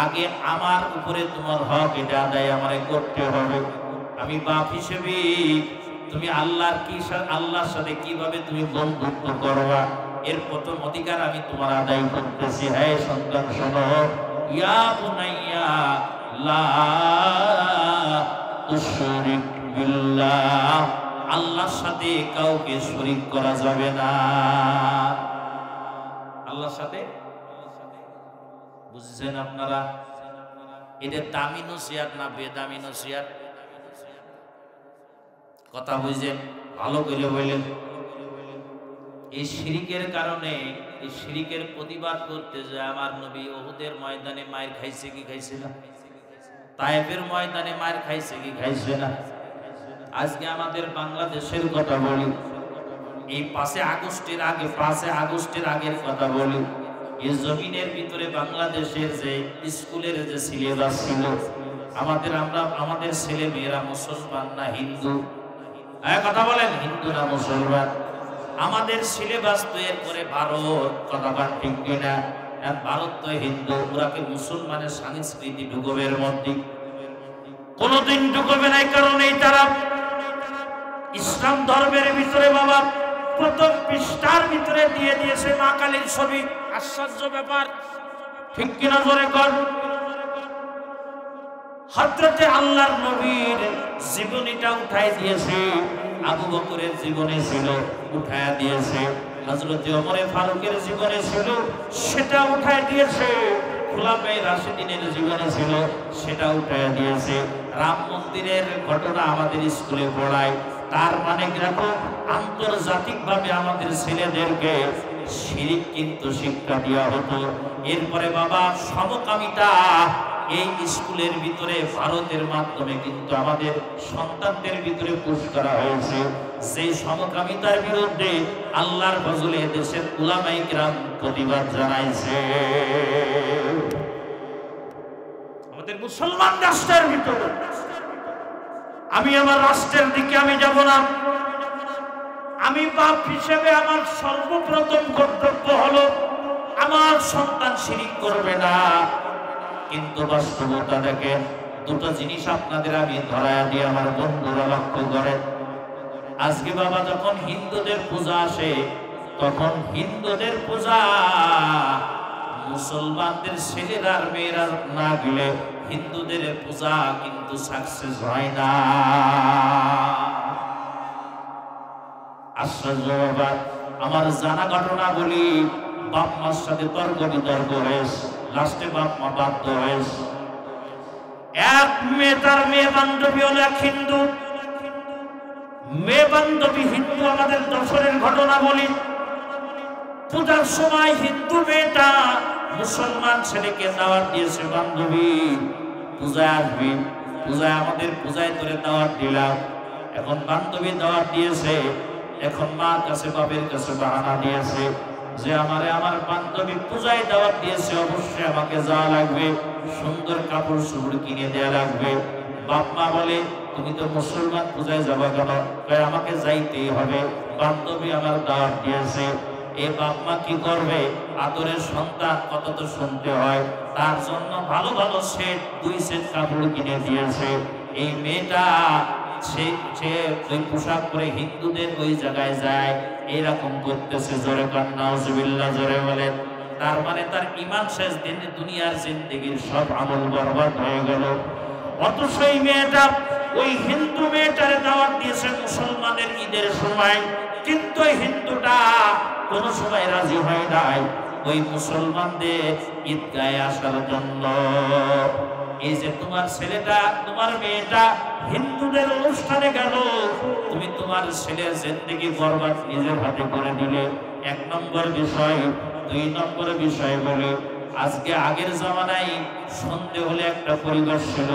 আগে আমার উপরে তোমার হক এটা আদায় আমারে করতে হবে। আমি বাপ হিসেবে তুমি আল্লাহর কি আল্লাহর সাথে কিভাবে তুমি বন্ধুত্ব করবা এর প্রথম অধিকার আমি তোমার আদায় করতেছি। হে সন্তান শোনো, ইয়া বুনাইয়া লা তুশরিক বিল্লাহ, আল্লাহর সাথে কাউকে শরীক করা যাবে না। আল্লাহর সাথে, বুঝছেন আপনারা? এটা দামি নসিহত না বেদামি নসিহত? কথা বুঝছেন? ভালো করে বললেন। এই শিরিকের কারণে, এই শিরিকের প্রতিবাদ করতে যে আমার নবী উহুদের ময়দানে মায়ের খাইছে কি খাইছে না? তায়েফের ময়দানে মায়ের খাইছে কি খাইছে না? আজকে আমাদের বাংলাদেশের কথা বলি, এই 5 আগস্টের আগের কথা বলি। এই জমিনের ভিতরে বাংলাদেশের যে স্কুলের যে সিলেবাস ছিল, আমাদের ছেলে মেয়েরা মুসলমান না হিন্দু? কথা বলেন, হিন্দু না মুসলমান? আমাদের সিলেবাস তৈরি করে ভারত, কথা বলেন ঠিক কিনা? ভারত তো হিন্দু, ওরাকে মুসলমানের সংস্কৃতি ঢুকবের মধ্যে কোনদিন ঢুকবে না। কারণে তারা ইসলাম ধর্মের ভিতরে বাবা প্রথম পৃষ্ঠার ভিতরে দিয়ে দিয়েছে মা কালীর ছবি। আশ্চর্য ব্যাপার, ঠিক কিনা জোরে কর? হযরতে আল্লাহর নবীর জীবনীটা উঠাই দিয়েছে, আবু বকরের জীবনে ছিল উঠায়া দিয়েছে, হযরতে ওমর ফারুকের জীবনে ছিল সেটা উঠায় দিয়েছে, খুলাফায়ে রাশিদিনের জীবনে ছিল সেটা উঠায় দিয়েছে। রাম মন্দিরের ঘটনা আমাদের স্কুলে পড়ায়। তার মানে দেখো, আন্তর্জাতিকভাবে আমাদের ছেলেদেরকে শিরিক কিন্তু শিক্ষা দেওয়া হতো। এরপরে বাবা সমকামিতা এই স্কুলের ভিতরে ভারতের মাধ্যমে কিন্তু আমাদের সন্তানদের ভিতরে পুশ করা হয়েছে। সেই সমকামিতার বিরুদ্ধে আল্লাহর ফজলে দেশের উলামায়ে কিরাম প্রতিবাদ জানাইছে। আমাদের মুসলমান রাষ্ট্রের ভিতরে, আমি আমার রাষ্ট্রের দিকে আমি যাব না। আমি বাপ হিসেবে আমার সর্বপ্রথম কর্তব্য হলো আমার সন্তান শিরিক করবে না। কিন্তু বাস্তবতা দেখেন, দুটো জিনিস আপনাদের আমি ধরায়া দিয়ে আমার বন্ধুরা লক্ষ্য করেন। আজকে বাবা যখন হিন্দুদের পূজা আসে তখন হিন্দুদের পূজা মুসলমানদের ছেলেরা আর মেয়েরা না গেলে হিন্দুদের পূজা কিন্তু সাকসেস হয় না। আশ্চর্য ব্যাপার। আমার জানা ঘটনা বলি, বাপ মার সাথে তর্ক বিতর্ক হয়েছে, লাস্টে বাপ মা বাধ্য হয়েছে। এক মেয়ে, তার মেয়ে বান্ধবী হলো এক হিন্দু, মেয়ে বান্ধবী হিন্দু। আমাদের দশরের ঘটনা বলি, পূজার সময় হিন্দু মেয়েটা মুসলমান ছেলেকে দাওয়াত দিয়েছে, বান্ধবী পূজায় আসবি, পূজায় আমাদের পূজায় তোরে দাওয়াত দিলাম। এখন বান্ধবী দাওয়াত দিয়েছে, এখন মার কাছে বাপের কাছে বাহানা দিয়েছে যে আমারে আমার বান্ধবী পূজায় দাওয়াত দিয়েছে, অবশ্যই আমাকে যাওয়া লাগবে, সুন্দর কাপড় চোপড় কিনে দেওয়া লাগবে। বাপ মা বলে তুমি তো মুসলমান, পূজায় যাবা কেন? আমাকে যাইতেই হবে, বান্ধবী আমার দাওয়াত দিয়েছে। এই বাপ মা কি করবে? আদরের সন্তান কত তো শুনতে হয়, তার জন্য ভালো ভালো সেট, 2 সেট কাপড় কিনে দিয়েছে। এই মেয়েটা সে ওই পোশাক পরে হিন্দুদের ওই জায়গায় যায়, এরকম করতেছে। জোরে কান নাউজুবিল্লাহ, জোরে বলেন। তার মানে তার ঈমান শেষ, দিন দুনিয়ার জিন্দেগির সব আমল বরবাদ হয়ে গেল। অথচ এই মেয়েটা ওই হিন্দু মেয়েটারে দাওয়াত দিয়েছে মুসলমানের ঈদের সময়, কিন্তু ওই হিন্দুটা কোনো সময় রাজি হয় নাই ওই মুসলমানদের ঈদগাহে আসার জন্য। এই যে তোমার ছেলেটা, তোমার মেয়েটা হিন্দুদের অনুষ্ঠানে গেল, তুমি তোমার ছেলের জিন্দেগি বরবাদ নিজের হাতে করে দিলে। 1 নম্বর বিষয়। 2 নম্বর বিষয় বলে, আজকে আগের জামানায় সন্ধে হলে একটা পরিবেশ ছিল,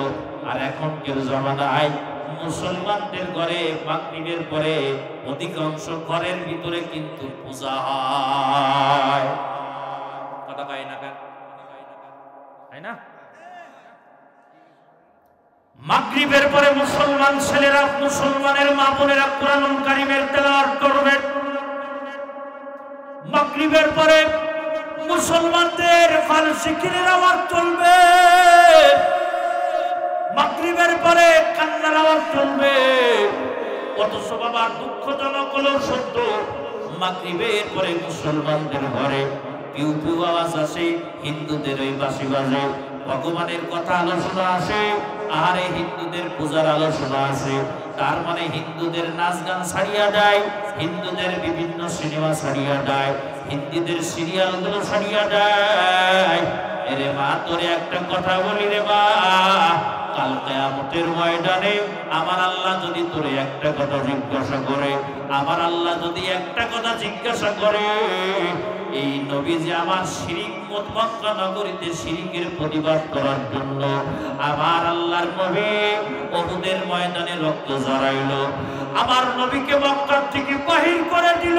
আর এখনকার জামানায় মুসলমানদের ঘরে মাগরিবের পরে অধিকাংশ ঘরের ভিতরে কিন্তু পূজা হয়। কথা কয় না কেন? তাই না? মাগরিবের পরে মুসলমান ছেলেরা, মুসলমানের মা বোনেরা কুরআনুল কারীমের তেলাওয়াত করবে। মাগরিবের পরে মুসলমানদের ফালসিকিরের আওয়াজ চলবে, মাগরিবের পরে কান্নার আওয়াজ চলবে। অথচ বাবা দুঃখজনক হলো সত্য, মাগরিবের পরে মুসলমানদের ঘরে পিউ পিউ আওয়াজ আসে, হিন্দুদের ওই বাঁশি বাজে, ভগবানের কথা আলোচনা আসে, আর হিন্দুদের পূজার আলোচনা আছে। তার মানে হিন্দুদের নাচ গান ছাড়িয়া দেয়, হিন্দুদের বিভিন্ন সিনেমা ছাড়িয়া দেয়, হিন্দুদের সিরিয়াল গুলো ছাড়িয়া দেয়। এরে মা, তোরে একটা কথা বলি রে মা, কাল কিয়ামতের ময়দানে আমার আল্লাহ যদি তোরে একটা কথা জিজ্ঞাসা করে, আমার আল্লাহ যদি একটা কথা জিজ্ঞাসা করে, এই নবী যে আমার শিরিক মক্কা নগরীতে শিরিকের প্রতিবাদ করার জন্য আমার আল্লাহর নবী উহুদের ময়দানে রক্ত ঝরাইলো, আমার নবীকে মক্কা থেকে বাহির করে দিল,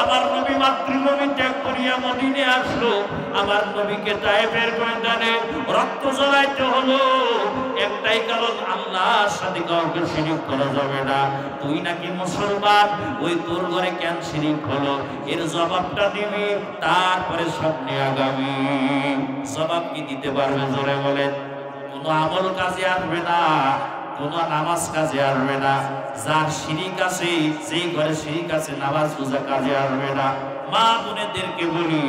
আমার নবী মাতৃভূমি ত্যাগ করিয়া মদিনে আসলো, আমার নবীকে তায়েফের ময়দানে রক্ত ঝরাইতে হলো, একটাই কারণ, আল্লাহর সাথে কাউকে শিরিক করা যাবে না। তুই নাকি মুসলমান, ওই তোর ঘরে কেন শিরিক হলো? এর জবাবটা দিবি, তারপরে সামনে আগামী। জবাব কি দিতে পারবে? জোরে বলেন। কোনো আমল কাজে আসবে না, কোনো নামাজ কাজে আসবে না, যার শিরিক আছে, যেই ঘরে শিরিক আছে, নামাজ পূজা কাজে আসবে না। মা বোনেদেরকে বলি,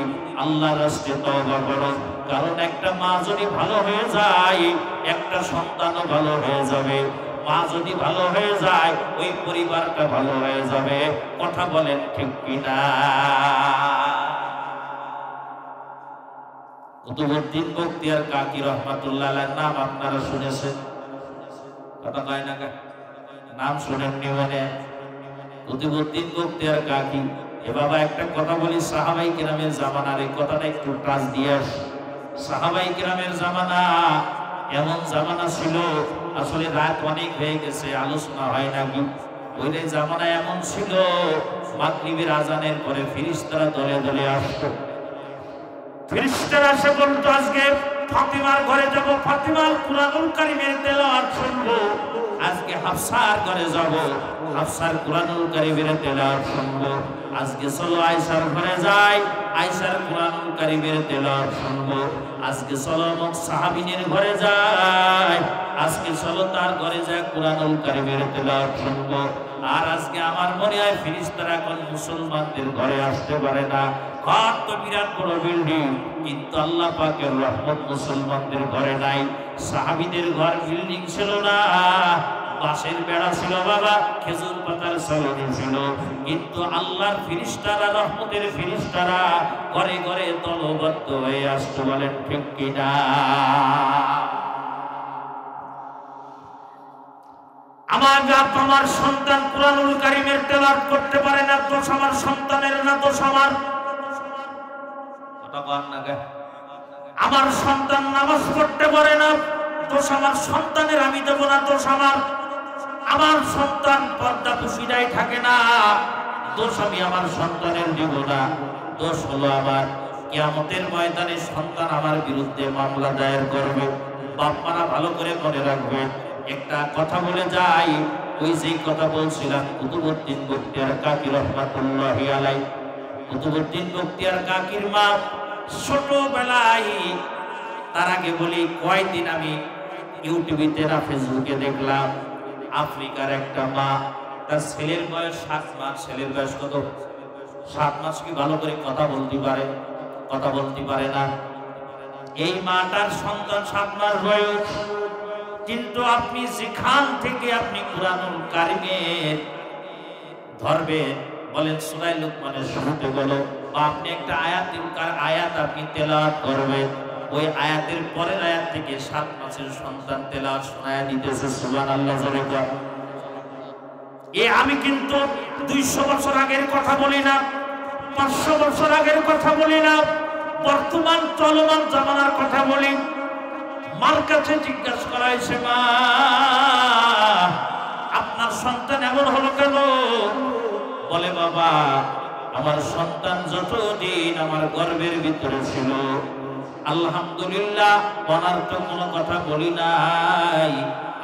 আল্লাহর রাস্তে তওবা করো, কারণ একটা মা যদি ভালো হয়ে যায়, একটা সন্তানও ভালো হয়ে যাবে। মা যদি ভালো হয়ে যায়, ওই পরিবারটা ভালো হয়ে যাবে। কথা বলেন ঠিক কিনা? কুতুবউদ্দিন বখতিয়ার কাকি রহমাতুল্লাহ আলাইহির নাম আপনারা শুনেছেন? কথা কয় না কেন? নাম শুনেননি মানে? কুতুবউদ্দিন বখতিয়ার কাকি। এ বাবা একটা কথা বলি, সাহাবায়ে কেরামের জামানার এই কথাটা একটু টাচ দিয়ে আসি। সাহাবায়ে কেরামের জামানা এমন জামানা ছিল, আসলে রাত অনেক হয়ে গেছে, আলোচনা হয় নাকি। ওই জামানা এমন ছিল, মাগরিবের আজানের পরে ফেরেশতারা দলে দলে আসতো। ফেরেশতারা এসে বলতো, আজকে ফাতিমার ঘরে যাব, ফাতিমার কুরআনুল কারীমের তেলাওয়াত শুনবো। আজকে হাফসার ঘরে যাব, হাফসার কুরআনুল কারীমের তেলাওয়াত শুনবো। আজকে চলো আয়েশার ঘরে যাই, আয়েশার কুরআনুল কারীমের তেলাওয়াত শুনবো। আজকে চলো অমুক সাহাবীনের ঘরে যাই, আজকে চলো তার ঘরে যাই কুরআনুল কারীমের তেলাওয়াত শুনবো। আর আজকে আমার মনে হয় ফেরেশতারা কোন মুসলমানদের ঘরে আসতে পারে না। ঘর তো বিরাট বড় বিল্ডিং, কিন্তু আল্লাহ পাকের রহমত মুসলমানদের ঘরে নাই। সাহাবীদের ঘর বিল্ডিং ছিল না, বাঁশের বেড়া ছিল বাবা, খেজুর পাতার ছাউনি ছিল, কিন্তু আল্লাহর ফেরেশতারা, রহমতের ফেরেশতারা ঘরে ঘরে দলবদ্ধ হয়ে আসতো। বলেন ঠিক কিনা? আমার বাপ আমার সন্তান কুরআনুল কারীমের তেলাওয়াত করতে পারে না, দোষ আমার সন্তানের না, দোষ আমার। আমার সন্তান নামাজ পড়তে পারে না, দোষ আমার সন্তানের, আমি দেব না, দোষ আমার। আমার সন্তান পর্দা পুশিদায় থাকে না, দোষ আমি আমার সন্তানের দিব না, দোষ হলো আমার। কিয়ামতের ময়দানে সন্তান আমার বিরুদ্ধে মামলা দায়ের করবে। বাপ-মারা ভালো করে মনে রাখবে। একটা কথা বলে যাই, ওই যে কথা বলছিলাম কুতুবউদ্দিন বখতিয়ার কাকি রহমাতুল্লাহি আলাইহি, কুতুবউদ্দিন বখতিয়ার কাকির মা ছোটবেলায়, তার আগে বলি কয়েকদিন আমি ইউটিউবে না ফেসবুকে দেখলাম, আফ্রিকার একটা মা, তার ছেলের বয়স 7 মাস। ছেলের বয়স কত? 7 মাস। কি ভালো করে কথা বলতে পারে? কথা বলতে পারে না। এই মাটার সন্তান 7 মাস বয়স, কিন্তু আপনি যেখান থেকে আপনি কুরআনুল কারীমের ধরবেন, বলেন সূরা লুকমানের শুরুতে বলো, বা আপনি একটা আয়াত আপনি তেলাওয়াত করবেন, ওই আয়াতের পরের আয়াত থেকে 7 মাসের সন্তান তেলাওয়াত শোনায়া দিতেছে। সুবহানাল্লাহ জোরে বল। আমি কিন্তু 200 বছর আগের কথা বলি না, 500 বছর আগের কথা বলি না, বর্তমান চলমান জামানার কথা বলি। মার কাছে জিজ্ঞাসা করা হয়েছে, মা আপনার সন্তান এমন হলো কেন? বলে, বাবা আমার সন্তান যতদিন আমার গর্ভের ভিতরে ছিল, আলহামদুলিল্লাহ ওনার তো কোনো কথা বলি নাই,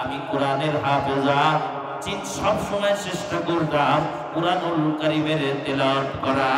আমি কোরআনের হাফেজা, সব সময় চেষ্টা করতাম কুরআনুল কারীমের তেলাওয়াত করা।